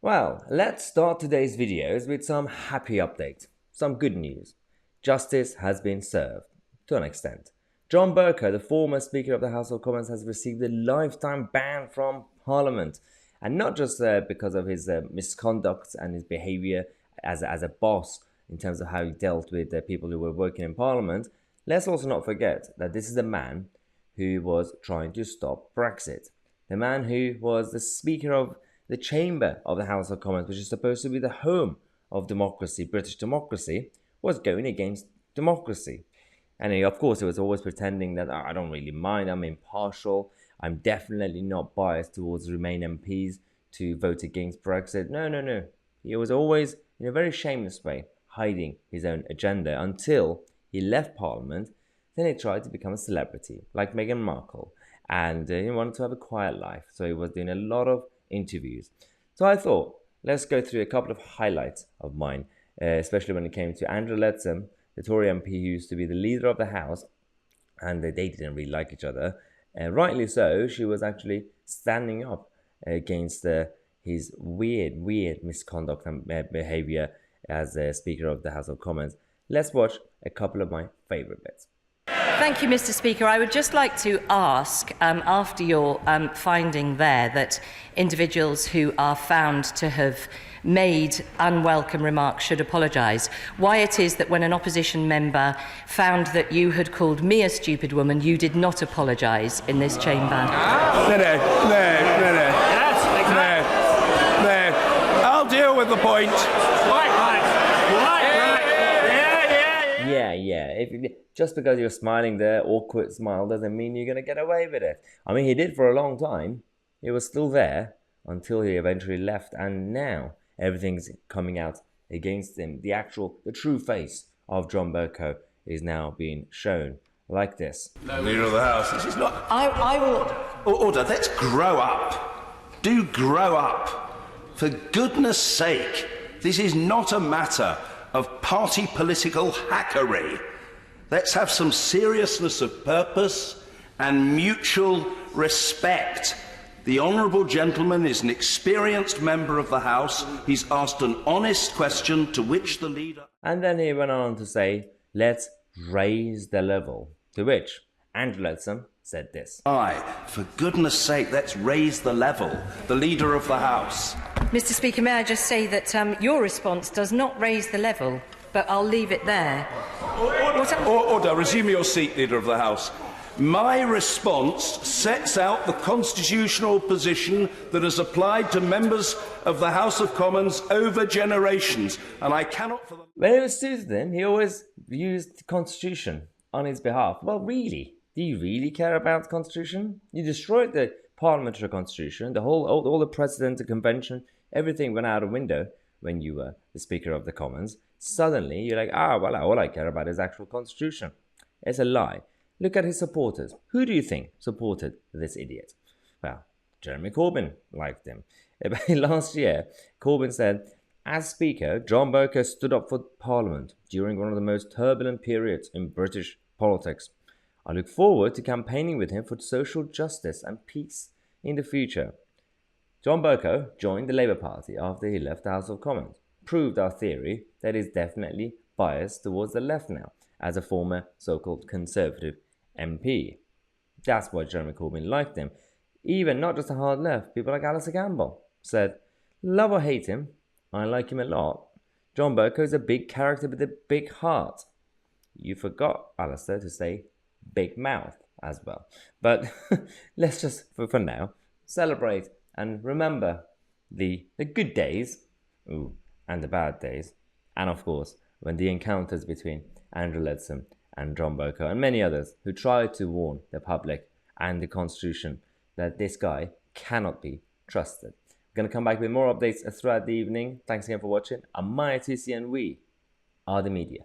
Well, let's start today's videos with some happy update, some good news. Justice has been served, to an extent. John Bercow, the former Speaker of the House of Commons, has received a lifetime ban from Parliament. And not just because of his misconduct and his behaviour as a boss in terms of how he dealt with the people who were working in Parliament. Let's also not forget that this is a man who was trying to stop Brexit. The man who was the Speaker of the Chamber of the House of Commons, which is supposed to be the home of democracy, British democracy, was going against democracy. And of course, he was always pretending that I don't really mind, I'm impartial, I'm definitely not biased towards Remain MPs to vote against Brexit. No. He was always, in a very shameless way, hiding his own agenda until he left Parliament. Then he tried to become a celebrity, like Meghan Markle, and he wanted to have a quiet life. So he was doing a lot of interviews. So I thought, let's go through a couple of highlights of mine, especially when it came to Andrea Leadsom, the Tory MP who used to be the leader of the House, and they didn't really like each other. Rightly so, she was actually standing up against his weird misconduct and behaviour as Speaker of the House of Commons. Let's watch a couple of my favourite bits. Thank you, Mr. Speaker. I would just like to ask, after your finding there that individuals who are found to have made unwelcome remarks should apologise, why it is that when an opposition member found that you had called me a stupid woman, you did not apologise in this chamber. No. I'll deal with the point. Yeah. Just because you're smiling there, awkward smile, doesn't mean you're going to get away with it. I mean, he did for a long time. He was still there until he eventually left, and now everything's coming out against him. The true face of John Bercow is now being shown like this. Leader of the House, this is not... I will... Order, let's grow up. Do grow up. For goodness sake, this is not a matter of party political hackery. Let's have some seriousness of purpose and mutual respect. The honourable gentleman is an experienced member of the House. He's asked an honest question to which the leader... And then he went on to say, let's raise the level. To which Andrea Leadsom said this. Aye, for goodness sake, let's raise the level. The leader of the House. Mr. Speaker, may I just say that your response does not raise the level, but I'll leave it there. Order, resume your seat, Leader of the House. My response sets out the constitutional position that has applied to members of the House of Commons over generations, and I cannot... When it was suited him, he always used the Constitution on his behalf. Well, really? Do you really care about the Constitution? You destroyed the parliamentary Constitution, all the President, the Convention, everything went out of window when you were the Speaker of the Commons. Suddenly, you're like, well, all I care about is actual Constitution. It's a lie. Look at his supporters. Who do you think supported this idiot? Well, Jeremy Corbyn liked him. Last year, Corbyn said, as Speaker, John Bercow stood up for Parliament during one of the most turbulent periods in British politics. I look forward to campaigning with him for social justice and peace in the future. John Bercow joined the Labour Party after he left the House of Commons, proved our theory that he's definitely biased towards the left now, as a former so-called Conservative MP. That's why Jeremy Corbyn liked him. Even not just a hard left, people like Alistair Campbell said, love or hate him, I like him a lot. John Bercow is a big character with a big heart. You forgot, Alistair, to say big mouth as well. But let's just, for now, celebrate and remember the good days, and the bad days, and of course, when the encounters between Andrea Leadsom and John Bercow and many others who tried to warn the public and the Constitution that this guy cannot be trusted. We're going to come back with more updates throughout the evening. Thanks again for watching. I'm Tousi and we are the media.